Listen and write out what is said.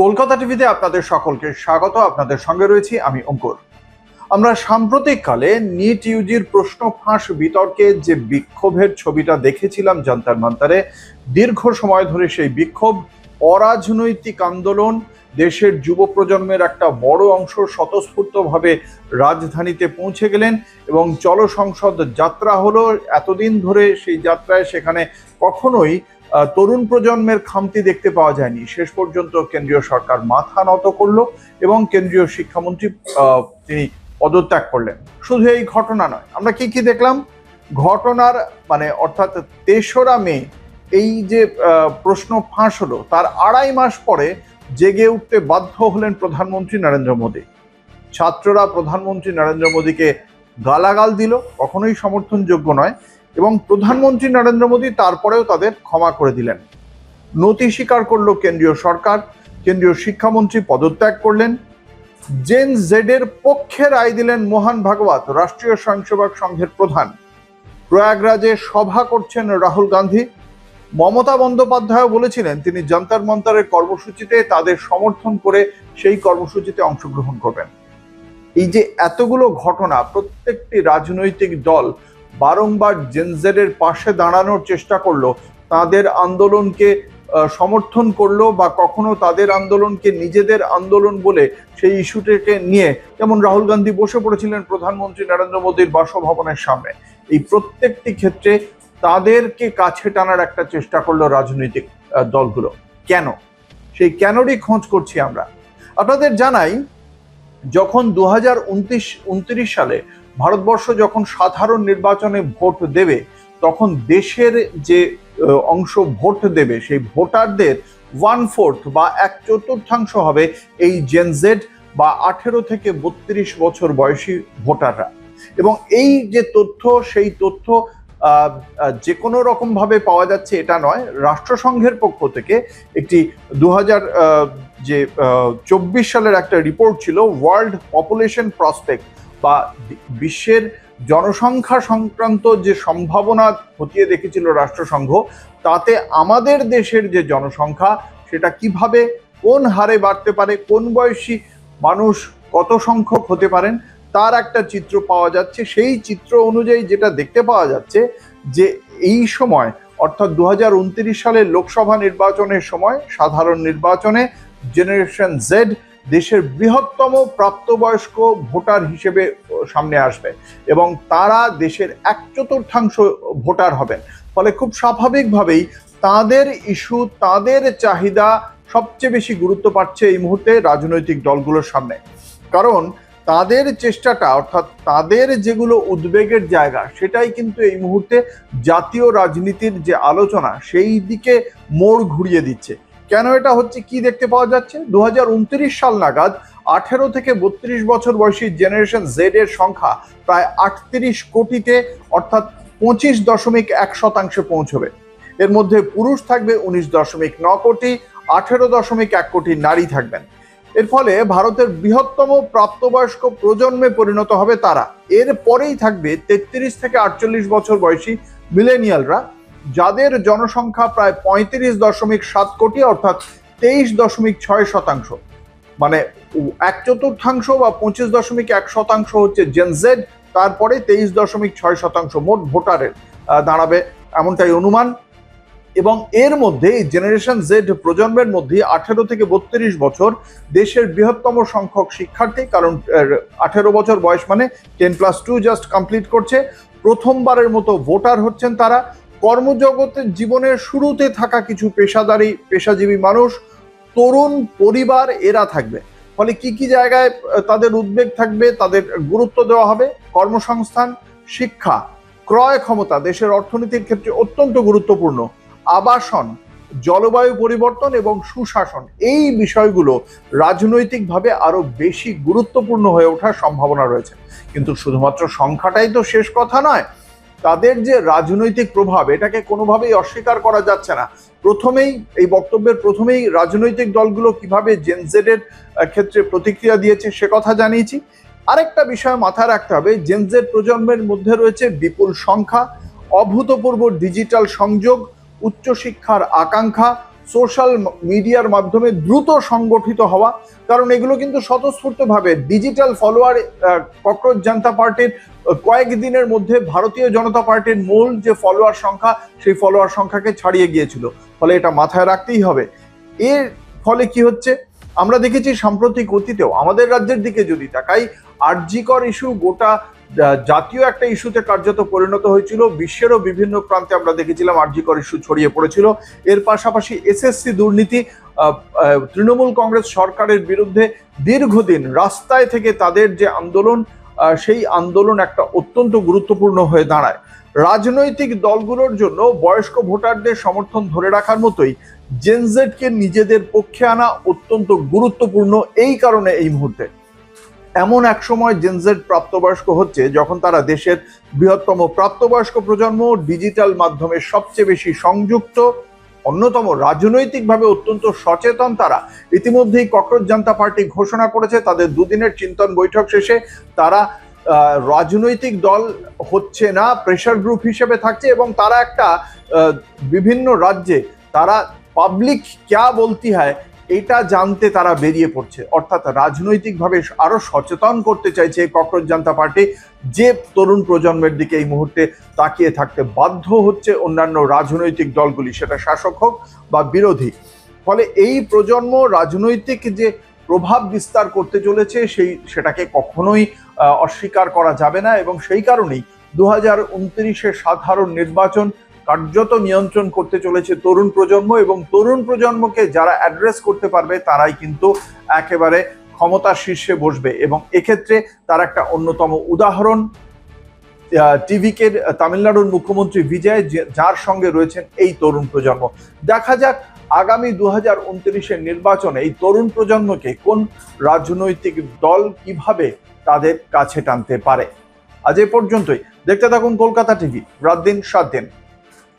কলকাতা টিভিতে আপনাদের সকলকে স্বাগত। আপনাদের সঙ্গে রয়েছি আমি অঙ্কুর। আমরা সাম্প্রতিককালে নিট ইউজির প্রশ্ন ফাঁস বিতর্কে যে বিক্ষোভের ছবিটা দেখেছিলাম জান্তার মান্তারে, দীর্ঘ সময় ধরে সেই বিক্ষোভ অরাজনৈতিক আন্দোলন, দেশের যুব প্রজন্মের একটা বড় অংশ স্বতঃস্ফূর্তভাবে রাজধানীতে পৌঁছে গেলেন এবং জনসংসদ যাত্রা হলো। এতদিন ধরে সেই যাত্রায় সেখানে কখনোই তরুণ প্রজন্মের খামতি দেখতে পাওয়া যায়নি। শেষ পর্যন্ত কেন্দ্রীয় সরকার মাথা নত করলো এবং কেন্দ্রীয় শিক্ষামন্ত্রী তিনি পদত্যাগ করলেন। শুধু এই ঘটনা নয়, আমরা কি কি দেখলাম ঘটনার অর্থাৎ ৩রা মে এই যে প্রশ্ন ফাঁস হলো, তার ২.৫ মাস পরে জেগে উঠতে বাধ্য হলেন প্রধানমন্ত্রী নরেন্দ্র মোদী। ছাত্ররা প্রধানমন্ত্রী নরেন্দ্র মোদীকে গালাগাল দিল, কখনোই সমর্থনযোগ্য নয়, এবং প্রধানমন্ত্রী নরেন্দ্র মোদী তারপরেও তাদের ক্ষমা করে দিলেন। নতি স্বীকার করলো কেন্দ্রীয় সরকার, কেন্দ্রীয় শিক্ষামন্ত্রী পদত্যাগ করলেন। জেন জেডের পক্ষে রায় দিলেন মোহন ভাগবত, রাষ্ট্রীয় স্বয়ংসেবক সংঘের প্রধান। প্রয়াগরাজে সভা করছেন রাহুল গান্ধী। মমতা বন্দ্যোপাধ্যায় বলেছিলেন তিনি জন্তর মন্তরের কর্মসূচিতে তাদের সমর্থন করে সেই কর্মসূচিতে অংশগ্রহণ করবেন। এই যে এতগুলো ঘটনা, প্রত্যেকটি রাজনৈতিক দল বারংবার জেনজেডের পাশে দাঁড়ানোর চেষ্টা করলো, তাদের আন্দোলনকে সমর্থন করলো, বা কখনো তাদের আন্দোলনকে নিজেদের আন্দোলন বলে সেই ইস্যুটিকে নিয়ে, যেমন রাহুল গান্ধী বসে পড়েছিলেন প্রধানমন্ত্রী নরেন্দ্র মোদীর বাসভবনের সামনে। এই প্রত্যেকটি ক্ষেত্রে তাদেরকে কাছে টানার একটা চেষ্টা করলো রাজনৈতিক দলগুলো। কেন? সেই কেনরই খোঁজ করছি আমরা। আপনাদের জানাই, যখন 2029 সালে ভারতবর্ষ যখন সাধারণ নির্বাচনে ভোট দেবে, তখন দেশের যে অংশ ভোট দেবে সেই ভোটারদের 1/4 বা 1/4 হবে এই জেনজেড বা 18 থেকে 32 বছর বয়সী ভোটাররা। এবং এই যে তথ্য, সেই তথ্য যে কোনো রকম ভাবে পাওয়া যাচ্ছে এটা নয়। রাষ্ট্রসংঘের পক্ষ থেকে একটি 2024 সালের একটা রিপোর্ট ছিল, ওয়ার্ল্ড পপুলেশন প্রসপেক্ট, বা বিশ্বের জনসংখ্যা সংক্রান্ত যে সম্ভাবনা খতিয়ে দেখেছিল রাষ্ট্রসংঘ, তাতে আমাদের দেশের যে জনসংখ্যা সেটা কিভাবে, কোন হারে বাড়তে পারে, কোন বয়সী মানুষ কত সংখ্যক হতে পারেন, তার একটা চিত্র পাওয়া যাচ্ছে। সেই চিত্র অনুযায়ী যেটা দেখতে পাওয়া যাচ্ছে যে এই সময়, অর্থাৎ 2029 সালের লোকসভা নির্বাচনের সময়, সাধারণ নির্বাচনে জেনারেশন জেড দেশের বৃহত্তম প্রাপ্তবয়স্ক ভোটার হিসেবে সামনে আসবে এবং তারা দেশের 1/4 ভোটার হবেন। ফলে খুব স্বাভাবিকভাবেই তাদের ইস্যু, তাদের চাহিদা সবচেয়ে বেশি গুরুত্ব পাচ্ছে এই মুহূর্তে রাজনৈতিক দলগুলোর সামনে। কারণ তাদের চেষ্টাটা, অর্থাৎ তাদের যেগুলো উদ্বেগের জায়গা, সেটাই কিন্তু এই মুহূর্তে জাতীয় রাজনীতির যে আলোচনা সেই দিকে মোড় ঘুরিয়ে দিচ্ছে। কেন এটা হচ্ছে, কি দেখতে পাওয়া যাচ্ছে? 2029 সাল নাগাদ 18 থেকে 32 বছর বয়সী জেনারেশন জেড এর সংখ্যা প্রায় 38 কোটিতে, অর্থাৎ 25.1% পৌঁছবে। এর মধ্যে পুরুষ থাকবে 19.9 কোটি, 18.1 কোটি নারী থাকবেন। এর ফলে ভারতের বৃহত্তম প্রাপ্তবয়স্ক প্রজন্মে পরিণত হবে তারা। এর পরেই থাকবে 33 থেকে 48 বছর বয়সী মিলেনিয়ালরা, যাদের জনসংখ্যা প্রায় 35.7 কোটি, অর্থাৎ 23.6%। মানে 1/4 বা 25.1% হচ্ছে জেনজেড, তারপরে 23.6% মোট ভোটারের দাঁড়াবে, এমনটাই অনুমান। এবং এর মধ্যে জেনারেশন জেড প্রজন্মের মধ্যে 18 থেকে 32 বছর দেশের বৃহত্তম সংখ্যক শিক্ষার্থী, কারণ 18 বছর বয়স মানে 10+2 জাস্ট কমপ্লিট করছে। প্রথমবারের মতো ভোটার হচ্ছেন তারা। কর্মজগতের জীবনের শুরুতে থাকা কিছু পেশাজীবী মানুষ, তরুণ পরিবার, এরা থাকবে। ফলে কি কি জায়গায় তাদের উদ্বেগ থাকবে, তাদের গুরুত্ব দেওয়া হবে? কর্মসংস্থান, শিক্ষা, ক্রয় ক্ষমতা দেশের অর্থনীতির ক্ষেত্রে অত্যন্ত গুরুত্বপূর্ণ, আবাসন, জলবায়ু পরিবর্তন এবং সুশাসন, এই বিষয়গুলো রাজনৈতিকভাবে আরো বেশি গুরুত্বপূর্ণ হয়ে ওঠার সম্ভাবনা রয়েছে। কিন্তু শুধুমাত্র সংখ্যাটাই তো শেষ কথা নয়, তাদের যে রাজনৈতিক প্রভাব, এটাকে কোনোভাবেই অস্বীকার করা যাচ্ছে না। এই বক্তব্যের প্রথমেই রাজনৈতিক দলগুলো কিভাবে জেনজেডের ক্ষেত্রে প্রতিক্রিয়া দিয়েছে সে কথা জানিয়েছি। আরেকটা বিষয় মাথায় রাখতে হবে, জেনজেড প্রজন্মের মধ্যে রয়েছে বিপুল সংখ্যা, অভূতপূর্ব ডিজিটাল সংযোগ, উচ্চশিক্ষার আকাঙ্ক্ষা, সোশ্যাল মিডিয়ার মাধ্যমে দ্রুত সংগঠিত হওয়া, কারণ এগুলো কিন্তু স্বতঃস্ফূর্তভাবে ডিজিটাল ফলোয়ার ককরোচ জনতা পার্টির কয়েকদিনের মধ্যে ভারতীয় জনতা পার্টির মূল যে ফলোয়ার সংখ্যা সেই ফলোয়ার সংখ্যাকে ছাড়িয়ে গিয়েছিল। ফলে এটা মাথায় রাখতেই হবে। এর ফলে কি হচ্ছে, আমরা দেখেছি সাম্প্রতিক অতীতেও আমাদের রাজ্যের দিকে যদি তাকাই, আরজিকর ইস্যু গোটা জাতীয় একটা ইস্যুতে কার্যত পরিণত হয়েছিল। বিশ্বেরও বিভিন্ন প্রান্তে আমরা দেখেছিলাম আরজিকর ইস্যু ছড়িয়ে পড়েছিল। এর পাশাপাশি এসএসসি দুর্নীতি, তৃণমূল কংগ্রেস সরকারের বিরুদ্ধে দীর্ঘদিন রাস্তায় থেকে তাদের যে আন্দোলন, সেই আন্দোলন একটা অত্যন্ত গুরুত্বপূর্ণ হয়ে দাঁড়ায়। রাজনৈতিক দলগুলোর জন্য বয়স্ক ভোটারদের সমর্থন ধরে রাখার মতোই জেনজেডকে নিজেদের পক্ষে আনা অত্যন্ত গুরুত্বপূর্ণ। এই কারণে এই মুহূর্তে এমন এক সময় জেনজেড প্রাপ্তবয়স্ক হচ্ছে যখন তারা দেশের বৃহত্তম প্রাপ্তবয়স্ক প্রজন্ম, ডিজিটাল মাধ্যমে সবচেয়ে বেশি সংযুক্ত, অন্যতম রাজনৈতিকভাবে অত্যন্ত সচেতন। তারা ইতিমধ্যেই ককরোচ জনতা পার্টি ঘোষণা করেছে তাদের দুদিনের চিন্তন বৈঠক শেষে তারা রাজনৈতিক দল হচ্ছে না, প্রেশার গ্রুপ হিসেবে থাকছে, এবং তারা একটা বিভিন্ন রাজ্যে তারা পাবলিক ক্যা বলতি হয় এটা জানতে তারা বেরিয়ে পড়ছে। অর্থাৎ রাজনৈতিকভাবে আরো সচেতন করতে চাইছে ককরোচ জনতা পার্টি, যে তরুণ প্রজন্মের দিকে এই মুহূর্তে তাকিয়ে থাকতে বাধ্য হচ্ছে অন্যান্য রাজনৈতিক দলগুলি, সেটা শাসক হোক বা বিরোধী। ফলে এই প্রজন্ম রাজনৈতিক যে প্রভাব বিস্তার করতে চলেছে সেটাকে কখনোই অস্বীকার করা যাবে না, এবং সেই কারণেই 2029-এর সাধারণ নির্বাচন কার্যত নিয়ন্ত্রণ করতে চলেছে তরুণ প্রজন্ম, এবং তরুণ প্রজন্মকে যারা অ্যাড্রেস করতে পারবে তারাই কিন্তু একেবারে ক্ষমতার শীর্ষে বসবে। এবং এক্ষেত্রে তার একটা অন্যতম উদাহরণ টিভিকে তামিলনাড়ুর মুখ্যমন্ত্রী বিজয়, যার সঙ্গে রয়েছেন এই তরুণ প্রজন্ম। দেখা যাক আগামী 2029-এর নির্বাচনে এই তরুণ প্রজন্মকে কোন রাজনৈতিক দল কিভাবে তাদের কাছে টানতে পারে। আজ এ পর্যন্তই। দেখতে থাকুন কলকাতা টিভি, রাত দিন 7 দিন।